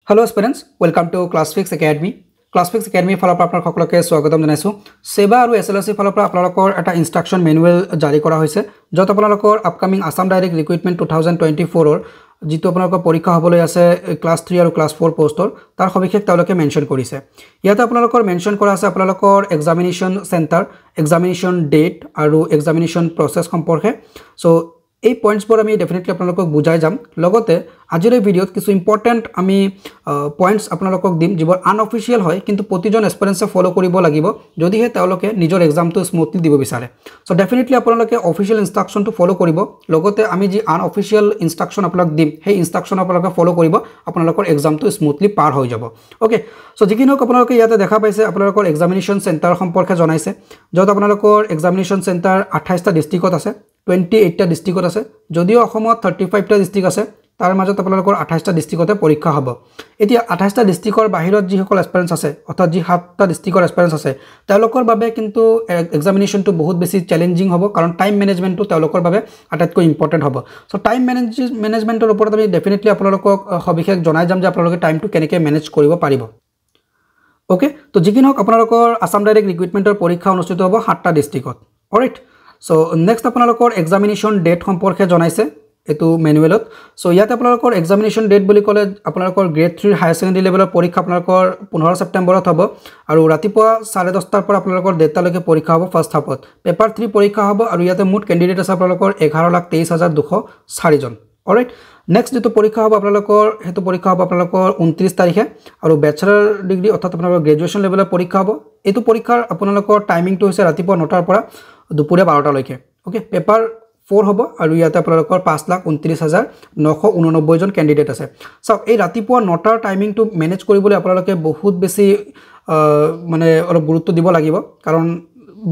Hello aspirants, welcome to ClassFix Academy. ClassFix Academy ফালৰ পৰা আপোনাক সকলোকে স্বাগতম জনাইছো। সেবা আৰু এছএলএসি ফালৰ পৰা আপোনালোকৰ এটা ইনষ্ট্ৰাকচন মেনুৱেল জাৰি কৰা হৈছে যত আপোনালোকৰ আপকামিং আসাম ডাইৰেক্ট ৰিক্ৰুটমেন্ট 2024 ৰ যিটো আপোনালোকৰ পৰীক্ষা হ'বলৈ আছে ক্লাস 3 আৰু ক্লাস 4 পোষ্টৰ তাৰ সবিশেষ তেওঁলোকে মেনশন কৰিছে। ইয়াতে আপোনালোকৰ মেনশন কৰা আছে আপোনালোকৰ এক্সামিনেশন সেন্টাৰ, এক্সামিনেশন ডেট আৰু এক্সামিনেশন প্ৰসেস সম্পৰ্কে। সো এই পয়েন্টসবোৰ আমি ডেফিনেটলি আপোনালোকক বুজাই যাম। লগতে আজিৰ এই ভিডিওত কিছু ইম্পৰ্টেন্ট আমি পয়েন্টস আপোনালোকক দিম যিবোৰ আনঅফিচিয়াল হয় কিন্তু প্ৰতিজন এসপিৰেন্টে ফলো কৰিব লাগিব যদিহে তেওঁলোকে নিজৰ এক্সামটো স্মুথলি দিব বিচাৰে। সো ডেফিনেটলি আপোনালোকে অফিচিয়াল ইনষ্ট্ৰাকচনটো ফলো কৰিব। লগতে আমি যি আনঅফিচিয়াল ইনষ্ট্ৰাকচন আপোনালোক দিম সেই ইনষ্ট্ৰাকচন আপোনালোকে ফলো কৰিব, আপোনালোকৰ এক্সামটো স্মুথলি পাৰ হৈ যাব। ওকে, সো যিকিনো আপোনালোকে ইয়াতে দেখা পাইছে আপোনালোকৰ এক্সামিনেশন সেন্টাৰ সম্পৰ্কে জনাইছে যত আপোনালোকৰ এক্সামিনেশন সেন্টাৰ 28টা ডিস্ট্ৰিক্টত আছে, 28টা ডিস্ট্ৰিক্টত আছে। যদিও অসমত 35টা ডিস্ট্ৰিক্ট আছে তাৰ মাজত আপোনালোকৰ 28টা ডিস্ট্ৰিক্টতে পৰীক্ষা হ'ব। এতিয়া 28টা ডিস্ট্ৰিক্টৰ বাহিৰত যিসকল এসপিৰেন্টছ আছে অৰ্থাৎ যি 7টা ডিস্ট্ৰিক্টৰ এসপিৰেন্টছ আছে তেওঁলোকৰ বাবে কিন্তু এক্সামিনেশনটো বহুত বেছি চ্যালেঞ্জিং হ'ব কাৰণ টাইম মেনেজমেন্টটো তেওঁলোকৰ বাবে আটাইতকৈ ইম্পৰ্টেন্ট হ'ব। সো টাইম মেনেজমেন্টৰ ওপৰত আমি ডেফিনেটলি আপোনালোকক সবিশেষ জনাই যাম যে আপোনালোকে টাইমটো কেনেকৈ মেনেজ কৰিব পাৰিব। ওকে, তো যিকিনো হোক আপোনালোকৰ আসাম ডাইৰেক্ট ৰিক্ৰুটমেন্টৰ পৰীক্ষা অনুষ্ঠিত হ'ব 7টা ডিস্ট্ৰিক্টত। অলৰাইট, সো নেক্সট আপোনালোকৰ এক্সামিনেশন ডেট সম্পৰ্কে জনাইছে এটো মেনুৱেলত। সো ইয়াতে আপোনালোকৰ এক্সামিনেশন ডেট বুলি ক'লে আপোনালোকৰ গ্ৰেড 3 হায়াৰ সেকেন্ডাৰী লেভেলৰ পৰীক্ষা আপোনালোকৰ 15 ছেপ্টেম্বৰত হ'ব আৰু ৰাতিপুৱা 10:30 পৰা আপোনালোকৰ ডেটালৈকে পৰীক্ষা হ'ব ফাৰ্ষ্ট হাফত। পেপাৰ 3 পৰীক্ষা হ'ব আৰু ইয়াতে মুঠ কেণ্ডিডেট আছে আপোনালোকৰ 11,23,204 জন। অলৰাইট, নেক্সট যেটো পৰীক্ষা হ'ব আপোনালোকৰ হেতু পৰীক্ষা হ'ব আপোনালোকৰ 29 তাৰিখে আৰু ব্যাচেলৰ ডিগ্ৰী অৰ্থাৎ আপোনালোকৰ গ্ৰেজুৱেচন লেভেলৰ পৰীক্ষা হ'ব। এটো পৰীক্ষাৰ আপোনালোকৰ টাইমিংটো হৈছে ৰাতিপুৱা 9টাৰ পৰা দুপৰীয়া 12টালৈকে। ওকে, পেপাৰ 4 হ'ব আৰু ইয়াতে আপোনালোকৰ 5,29,989 জন কেণ্ডিডেট আছে। সো এই ৰাতিপুৱা 9টাৰ টাইমিংটো মেনেজ কৰিবলৈ আপোনালোকে বহুত বেছি মানে অলপ গুৰুত্ব দিব লাগিব কাৰণ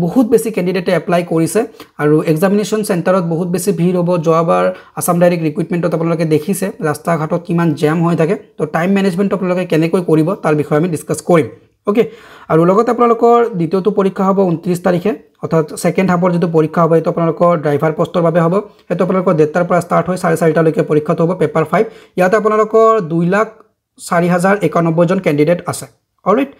বহুত বেছি কেণ্ডিডেটে এপ্লাই কৰিছে আৰু এক্সামিনেশন সেন্টাৰত বহুত বেছি ভিৰ হ'ব। যোৱাবাৰ আসাম ডাইৰেক্ট ৰিক্ৰুটমেন্টত আপোনালোকে দেখিছে ৰাস্তা ঘাটত কিমান জ্যাম হৈ থাকে। তো টাইম মেনেজমেন্ট আপোনালোকে কেনেকৈ কৰিব তাৰ বিষয়ে আমি ডিসকাস কৰিম। ওকে, আৰু লগতে আপোনালোকৰ দ্বিতীয়টো পৰীক্ষা হ'ব 29 তাৰিখে অৰ্থাৎ সেকেন্ড হাফৰ যেটো পৰীক্ষা হ'ব এটো আপোনালোকৰ ড্ৰাইভাৰ পোষ্টৰ বাবে হ'ব। এটো আপোনালোকৰ ডেটাৰ পৰা ষ্টাৰ্ট হৈ 4:30 লৈকে পৰীক্ষাটো হ'ব পেপাৰ 5। ইয়াতে আপোনালোকৰ 2,04,091 জন কেণ্ডিডেট আছে। অলৰাইট,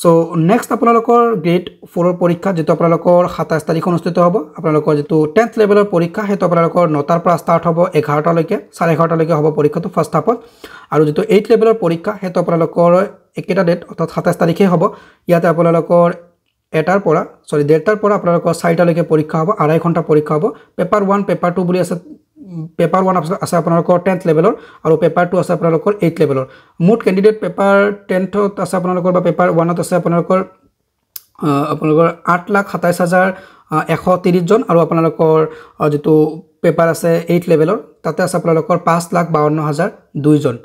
সো নেক্সট আপোনালোকৰ গ্ৰেড 4 ৰ পৰীক্ষা যেটো আপোনালোকৰ 27 তাৰিখ অনুষ্ঠিত হ'ব। আপোনালোকৰ যেটো 10th লেভেলৰ পৰীক্ষা হেতু আপোনালোকৰ 9টাৰ পৰা ষ্টাৰ্ট হ'ব 11টা লৈকে 11:30 হ'ব পৰীক্ষাটো ফাৰ্ষ্ট হাফত আৰু যেটো 8th লেভেলৰ পৰীক্ষা হেতু আপোনালোকৰ একেটা ডেট অৰ্থাৎ 27 তাৰিখে হ'ব। ইয়াতে আপোনালোকৰ 1টাৰ পৰা 1:30টাৰ পৰা আপোনালোকৰ 4টা লৈকে পৰীক্ষা হ'ব, 2.5 ঘণ্টা পৰীক্ষা হ'ব। পেপাৰ 1 পেপাৰ 2 বুলি আছে। পেপাৰ 1 আছে আপোনালোকৰ 10th লেভেলৰ আৰু পেপাৰ 2 আছে আপোনালোকৰ 8th লেভেলৰ। মুঠ কেণ্ডিডেট পেপাৰ 10th আছে আপোনালোকৰ বা পেপাৰ 1ত আছে আপোনালোকৰ 8,27,130 জন আৰু আপোনালোকৰ যেটো পেপাৰ আছে 8th লেভেলৰ তাতে আছে আপোনালোকৰ 5,52,002 জন।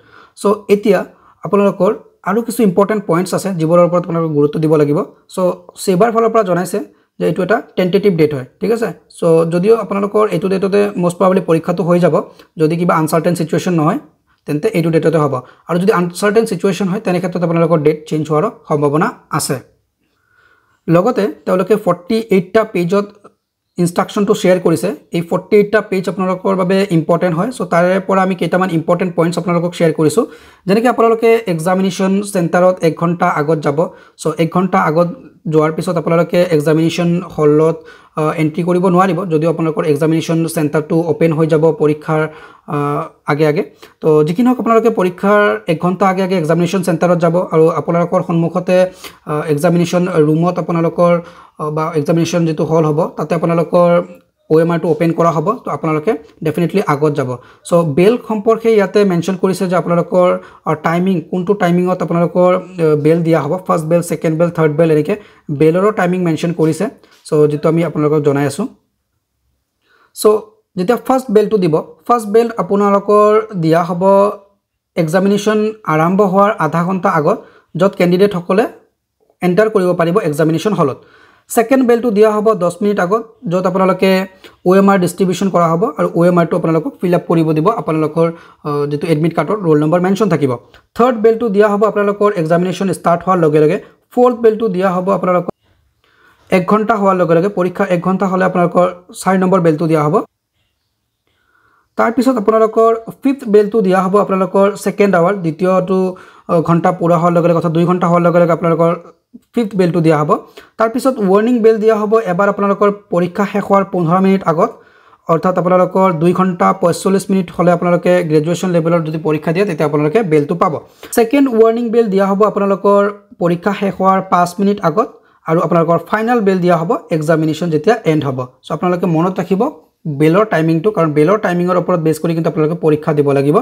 সো এতিয়া আপোনালোকৰ আৰু কিছু ইম্পৰ্টেন্ট পয়েন্টস আছে যিবোৰৰ ওপৰত আপোনালোক গুৰুত্ব দিব লাগিব। সো সেবাৰ ফালৰ পৰা জনাইছে যে এটো এটা টেন্টেটিভ ডেট হয়, ঠিক আছে। সো যদিও আপোনালোকৰ এটো ডেটতে মোস্ট প্ৰবাবলি পৰীক্ষাটো হৈ যাব যদি কিবা আনসাৰ্টেন সিচুৱেচন নহয় তেন্তে এটো ডেটতে হ'ব আৰু যদি আনসাৰ্টেন সিচুৱেচন হয় তেনে ক্ষেত্ৰত আপোনালোকৰ ডেট চেঞ্জ হোৱাৰ সম্ভাৱনা আছে। লগতে তেওঁলোকে 48টা পেজত ইনষ্ট্ৰাকচনটো শেয়াৰ কৰিছে। এই 48টা পেজ আপোনালোকৰ বাবে ইম্পৰ্টেন্ট হয়। সো তাৰে পৰা আমি কেইটামান ইম্পৰ্টেন্ট পয়েন্টস আপোনালোকক শেয়াৰ কৰিছো যেনেকৈ আপোনালোকে এক্সামিনেশন সেন্টাৰত 1 ঘণ্টা আগত যাব। সো 1 ঘণ্টা আগত যোৱাৰ পিছত আপোনালোকে এক্সামিনেশন হলত এন্ট্ৰি কৰিব নোৱাৰিব যদিও আপোনালোকৰ এক্সামিনেশন সেন্টাৰটো ওপেন হৈ যাব পৰীক্ষাৰ আগে আগে। তো যিকিনো আপোনালোকে পৰীক্ষাৰ 1 ঘণ্টা আগে আগে এক্সামিনেশন সেন্টাৰত যাব আৰু আপোনালোকৰ সন্মুখতে এক্সামিনেশন ৰুমত আপোনালোকৰ বা এক্সামিনেশন যেটো হল হ'ব তাতে আপোনালোকৰ OMR টো ওপেন কৰা হ'ব। তো আপোনালোকে ডেফিনেটলি আগত যাব। সো বেল সম্পৰ্কে ইয়াতে মেনশন কৰিছে যে আপোনালোকৰ টাইমিং কোনটো টাইমিংত আপোনালোকৰ বেল দিয়া হ'ব, ফাৰ্ষ্ট বেল, সেকেন্ড বেল, থাৰ্ড বেল এনেকৈ বেলৰো টাইমিং মেনশন কৰিছে। সো যেটো আমি আপোনালোকক জনাই আছো। সো যেতিয়া ফাৰ্ষ্ট বেলটো দিব, ফাৰ্ষ্ট বেল আপোনালোকৰ দিয়া হ'ব এক্সামিনেশন আৰম্ভ হোৱাৰ আধা ঘণ্টা আগত যত কেণ্ডিডেট সকলে এন্টাৰ কৰিব পাৰিব এক্সামিনেশন হলত। সেকেন্ড বেলটো দিয়া হ'ব 10 মিনিট আগত যত আপোনালোকে OMR ডিস্ট্ৰিবিউশন কৰা হ'ব আৰু OMR টো আপোনালোকক ফিল আপ কৰিব দিব আপোনালোকৰ যেটো এডমিট কাৰ্ডৰ ৰোল নম্বৰ মেনশন থাকিব। থাৰ্ড বেলটো দিয়া হ'ব আপোনালোকৰ এক্সামিনেশন ষ্টাৰ্ট হোৱাৰ লগে লগে। ফোৰ্থ বেলটো দিয়া হ'ব আপোনালোকৰ 1 ঘণ্টা হোৱাৰ লগে লগে পৰীক্ষা 1 ঘণ্টা হলে আপোনালোকৰ 4 নম্বৰ বেলটো দিয়া হ'ব। তাৰপিছত আপোনালোকৰ ফিফথ বেলটো দিয়া হ'ব আপোনালোকৰ ছেকেণ্ড আৱাৰ, দ্বিতীয়টো ঘণ্টা পূৰা হোৱাৰ লগে লগে অৰ্থাৎ 2 ঘণ্টা হোৱাৰ লগে লগে আপোনালোকৰ ফিফথ বেলটো দিয়া হ'ব। তাৰপিছত ৱাৰ্ণিং বেল দিয়া হ'ব এবাৰ আপোনালোকৰ পৰীক্ষা শেষ হোৱাৰ 15 মিনিট আগত, অৰ্থাৎ আপোনালোকৰ 2 ঘণ্টা 45 মিনিট হ'লে আপোনালোকে গ্ৰেজুৱেশ্যন লেভেলৰ যদি পৰীক্ষা দিয়ে তেতিয়া আপোনালোকে বেলটো পাব। ছেকেণ্ড ৱাৰ্ণিং বেল দিয়া হ'ব আপোনালোকৰ পৰীক্ষা শেষ হোৱাৰ 5 মিনিট আগত, আৰু আপোনালোকৰ ফাইনেল বেল দিয়া হ'ব এক্সামিনেশ্যন যেতিয়া এণ্ড হ'ব। চ' আপোনালোকে মনত ৰাখিব বেলৰ টাইমিংটো, কাৰণ বেলৰ টাইমিঙৰ ওপৰত বেছ কৰি কিন্তু আপোনালোকে পৰীক্ষা দিব লাগিব,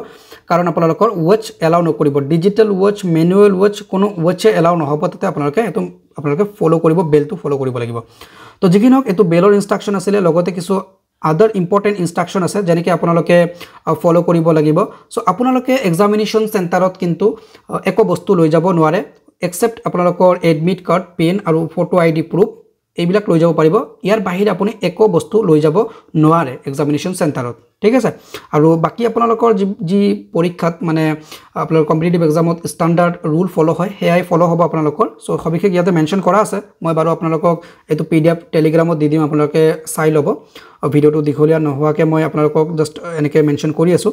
কাৰণ আপোনালোকৰ ৱাচ এলাউ নকৰিব, ডিজিটেল ৱাচ, মেনুৱেল ৱাচ, কোনো ৱাচে এলাউ নহ'ব, তাতে আপোনালোকে ফ'ল' কৰিব, বেলটো ফ'ল' কৰিব লাগিব। তো যিকি নহওক এইটো বেলৰ ইনষ্ট্ৰাকশ্যন আছিলে, লগতে কিছু আদাৰ ইম্পৰ্টেণ্ট ইনষ্ট্ৰাকশ্যন আছে যেনেকৈ আপোনালোকে ফ'ল' কৰিব লাগিব। চ' আপোনালোকে এক্সামিনেশ্যন চেণ্টাৰত কিন্তু একো বস্তু লৈ যাব নোৱাৰে এক্সেপ্ট আপোনালোকৰ এডমিট কাৰ্ড, পেন আৰু ফটো ID প্ৰুফ, এইবিলাক লৈ যাব পাৰিব। ইয়াৰ বাহিৰে আপুনি একো বস্তু লৈ যাব নোৱাৰে এক্সামিনেশ্যন চেণ্টাৰত, ঠিক আছে। আৰু বাকী আপোনালোকৰ যি পৰীক্ষাত মানে আপোনালোকৰ কম্পিটিটিভ এক্সামত ষ্টেণ্ডাৰ্ড ৰুল ফ'ল' হয় সেয়াই ফ'ল' হ'ব আপোনালোকৰ। চ' সবিশেষ ইয়াতে মেনশ্যন কৰা আছে, মই বাৰু আপোনালোকক এইটো PDF টেলিগ্ৰামত দি দিম, আপোনালোকে চাই ল'ব। ভিডিঅ'টো দীঘলীয়া নোহোৱাকৈ মই আপোনালোকক জাষ্ট এনেকৈ মেনশ্যন কৰি আছোঁ।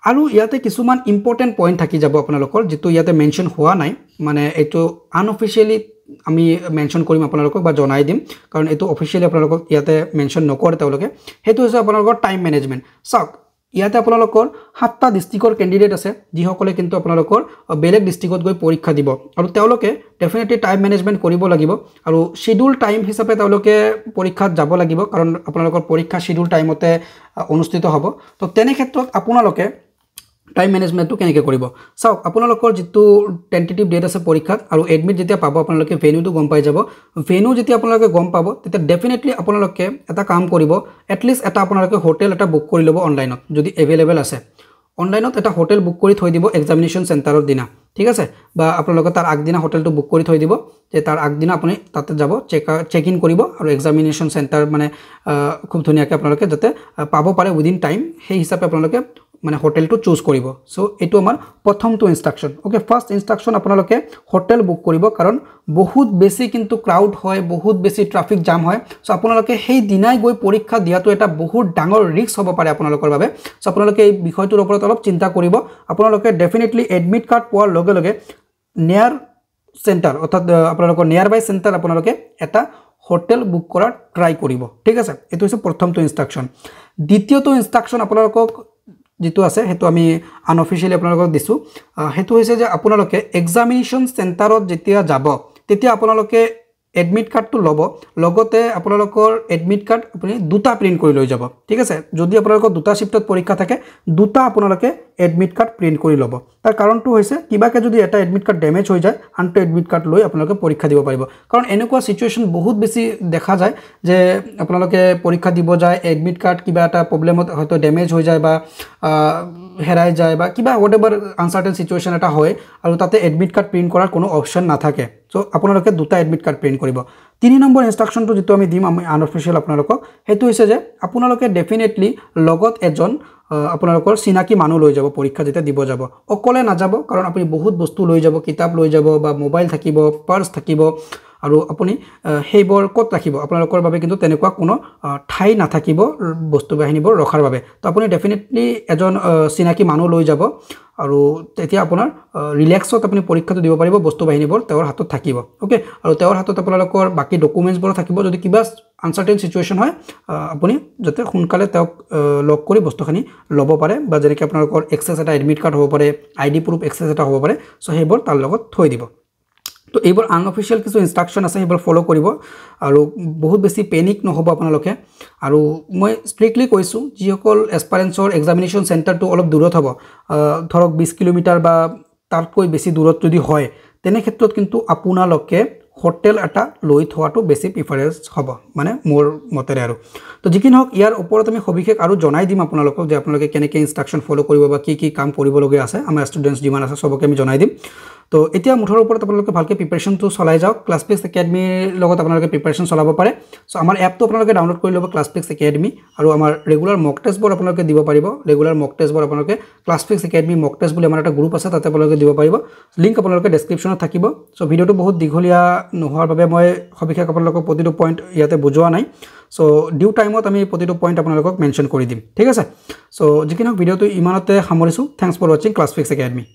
আৰু ইয়াতে কিছুমান ইম্পৰ্টেণ্ট পইণ্ট থাকি যাব আপোনালোকৰ, যিটো ইয়াতে মেনশ্যন হোৱা নাই, মানে এইটো আনঅফিচিয়েলি আমি মেনশ্যন কৰিম আপোনালোকক বা জনাই দিম, কাৰণ এইটো অফিচিয়েলি আপোনালোকক ইয়াতে মেনশ্যন নকৰে তেওঁলোকে। সেইটো হৈছে আপোনালোকৰ টাইম মেনেজমেণ্ট। চাওক ইয়াতে আপোনালোকৰ 7টা ডিষ্ট্ৰিক্টৰ কেণ্ডিডেট আছে যিসকলে কিন্তু আপোনালোকৰ বেলেগ ডিষ্ট্ৰিক্টত গৈ পৰীক্ষা দিব, আৰু তেওঁলোকে ডেফিনেটলি টাইম মেনেজমেণ্ট কৰিব লাগিব, আৰু শ্বিডিউল টাইম হিচাপে তেওঁলোকে পৰীক্ষাত যাব লাগিব, কাৰণ আপোনালোকৰ পৰীক্ষা শ্বিডিউল টাইমতে অনুষ্ঠিত হ'ব। তো তেনে ক্ষেত্ৰত আপোনালোকে টাইম মেনেজমেণ্টটো কেনেকৈ কৰিব চাওক। আপোনালোকৰ যিটো টেণ্টেটিভ ডেট আছে পৰীক্ষাত, আৰু এডমিট যেতিয়া পাব আপোনালোকে ভেন্যুটো গম পাই যাব। ভেন্যু যেতিয়া আপোনালোকে গম পাব তেতিয়া ডেফিনেটলি আপোনালোকে এটা কাম কৰিব, এটলিষ্ট এটা আপোনালোকে হোটেল এটা বুক কৰি ল'ব অনলাইনত, যদি এভেইলেবল আছে। অনলাইনত এটা হোটেল বুক কৰি থৈ দিব এক্সামিনেশ্যন চেণ্টাৰৰ দিনা, ঠিক আছে, বা আপোনালোকে তাৰ আগদিনা হোটেলটো বুক কৰি থৈ দিব, যে তাৰ আগদিনা আপুনি তাতে যাব, চেক ইন কৰিব, আৰু এক্সামিনেশ্যন চেণ্টাৰ মানে খুব ধুনীয়াকৈ আপোনালোকে যাতে পাব পাৰে উইদিন টাইম, সেই হিচাপে আপোনালোকে মানে হোটেলটো চুজ কৰিব। চ' এইটো আমাৰ প্ৰথমটো ইনষ্ট্ৰাকশ্যন। অ'কে, ফাৰ্ষ্ট ইনষ্ট্ৰাকশ্যন আপোনালোকে হোটেল বুক কৰিব, কাৰণ বহুত বেছি কিন্তু ক্ৰাউড হয়, বহুত বেছি ট্ৰাফিক জাম হয়। চ' আপোনালোকে সেই দিনাই গৈ পৰীক্ষা দিয়াটো এটা বহুত ডাঙৰ ৰিস্ক হ'ব পাৰে আপোনালোকৰ বাবে। চ' আপোনালোকে এই বিষয়টোৰ ওপৰত অলপ চিন্তা কৰিব। আপোনালোকে ডেফিনেটলি এডমিট কাৰ্ড পোৱাৰ লগে লগে নিয়াৰ চেণ্টাৰ, অৰ্থাৎ আপোনালোকৰ নিয়াৰ বাই চেণ্টাৰ আপোনালোকে এটা হোটেল বুক কৰাৰ ট্ৰাই কৰিব, ঠিক আছে। এইটো হৈছে প্ৰথমটো ইনষ্ট্ৰাকশ্যন। দ্বিতীয়টো ইনষ্ট্ৰাকশ্যন আপোনালোকক যিটো আছে সেইটো আমি আনঅফিচিয়েলি আপোনালোকক দিছোঁ, সেইটো হৈছে যে আপোনালোকে এক্সামিনেশ্যন চেণ্টাৰত যেতিয়া যাব তেতিয়া আপোনালোকে এডমিট কাৰ্ডটো ল'ব, লগতে আপোনালোকৰ এডমিট কাৰ্ড আপুনি 2টা প্ৰিণ্ট কৰি লৈ যাব, ঠিক আছে। যদি আপোনালোকৰ 2টা শিফ্টত পৰীক্ষা থাকে 2টা আপোনালোকে এডমিট কাৰ্ড প্ৰিণ্ট কৰি ল'ব। তাৰ কাৰণটো হৈছে কিবাকৈ যদি এটা এডমিট কাৰ্ড ডেমেজ হৈ যায় আনটো এডমিট কাৰ্ড লৈ আপোনালোকে পৰীক্ষা দিব পাৰিব, কাৰণ এনেকুৱা চিটুৱেশ্যন বহুত বেছি দেখা যায় যে আপোনালোকে পৰীক্ষা দিব যায়, এডমিট কাৰ্ড কিবা এটা প্ৰব্লেমত হয়তো ডেমেজ হৈ যায় বা হেৰাই যায় বা কিবা হোৱাট এভাৰ আনচাৰ্টেন চিটুৱেশ্যন এটা হয়, আৰু তাতে এডমিট কাৰ্ড প্ৰিণ্ট কৰাৰ কোনো অপশ্যন নাথাকে। চ' আপোনালোকে 2টা এডমিট কাৰ্ড প্ৰিণ্ট কৰিব। 3 নম্বৰ ইনষ্ট্ৰাকশ্যনটো যিটো আমি দিম আমি আনঅফিচিয়েল আপোনালোকক, সেইটো হৈছে যে আপোনালোকে ডেফিনেটলি লগত এজন আপোনালোকৰ চিনাকি মানুহ লৈ যাব পৰীক্ষা যেতিয়া দিব যাব। অকলে নাযাব, কাৰণ আপুনি বহুত বস্তু লৈ যাব, কিতাপ লৈ যাব বা মোবাইল থাকিব, পাৰ্চ থাকিব, আৰু আপুনি সেইবোৰ ক'ত ৰাখিব, আপোনালোকৰ বাবে কিন্তু তেনেকুৱা কোনো ঠাই নাথাকিব বস্তু বাহিনীবোৰ ৰখাৰ বাবে। তো আপুনি ডেফিনেটলি এজন চিনাকি মানুহ লৈ যাব, আৰু তেতিয়া আপোনাৰ ৰিলেক্সত আপুনি পৰীক্ষাটো দিব পাৰিব, বস্তু বাহিনীবোৰ তেওঁৰ হাতত থাকিব। অ'কে, আৰু তেওঁৰ হাতত আপোনালোকৰ বাকী ডকুমেণ্টছবোৰো থাকিব। যদি কিবা আনচাৰ্টেন চিটুৱেশ্যন হয় আপুনি যাতে সোনকালে তেওঁক লগ কৰি বস্তুখিনি ল'ব পাৰে, বা যেনেকৈ আপোনালোকৰ এক্সেছ এটা এডমিট কাৰ্ড হ'ব পাৰে, ID প্ৰুফ এক্সেছ এটা হ'ব পাৰে, চ' সেইবোৰ তাৰ লগত থৈ দিব। তো এইবোৰ আনঅফিচিয়েল কিছু ইনষ্ট্ৰাকশ্যন আছে, সেইবোৰ ফ'ল' কৰিব, আৰু বহুত বেছি পেনিক নহ'ব আপোনালোকে। আৰু মই ষ্ট্ৰিক্টলি কৈছোঁ যিসকল এছপাৰেণ্টছৰ এক্সামিনেশ্যন চেণ্টাৰটো অলপ দূৰত হ'ব, ধৰক 20 কিলোমিটাৰ বা তাতকৈ বেছি দূৰত যদি হয়, তেনে ক্ষেত্ৰত কিন্তু আপোনালোকে হোটেল এটা লৈ থোৱাটো বেছি প্ৰিফাৰেঞ্চ হ'ব, মানে মোৰ মতেৰে। আৰু তো যি কি নহওক ইয়াৰ ওপৰত আমি সবিশেষ আৰু জনাই দিম আপোনালোকক, যে আপোনালোকে কেনেকৈ ইনষ্ট্ৰাকশ্যন ফ'ল' কৰিব বা কি কি কাম কৰিবলগীয়া আছে, আমাৰ ষ্টুডেণ্টছ যিমান আছে চবকে আমি জনাই দিম। তো এতিয়া মুঠৰ ওপৰত আপোনালোকে ভালকৈ প্ৰিপাৰেশ্যনটো চলাই যাওক ক্লাছফিক্স একাডেমীৰ লগত আপোনালোকে প্ৰিপাৰেশ্যন চলাব পাৰে সো আমাৰ এপটো আপোনালোকে ডাউনলোড কৰি ল'ব ক্লাছফিক্স একাডেমী আৰু আমাৰ ৰেগুলাৰ মক টেষ্টবোৰ আপোনালোকে দিব পাৰিব ৰেগুলাৰ মক টেষ্টবোৰ আপোনালোকে ক্লাছফিক্স একাডেমী মক টেষ্ট বুলি আমাৰ এটা গ্ৰুপ আছে তাতে আপোনালোকে দিব পাৰিব লিংক আপোনালোকে ডেছক্ৰিপশ্যনত থাকিব সো ভিডিঅ'টো বহুত দীঘলীয়া নোহোৱাৰ বাবে মই সবিশেষ আপোনালোকক প্ৰতিটো পইণ্ট ইয়াতে বুজোৱা নাই সো ডিউ টাইমত আমি প্ৰতিটো পইণ্ট আপোনালোকক মেনশ্যন কৰি দিম ঠিক আছে সো যিকি নহওক ভিডিঅ'টো ইমানতে সামৰিছোঁ থেংকছ ফৰ ৱাচিং ক্লাছফিক্স একাডেমী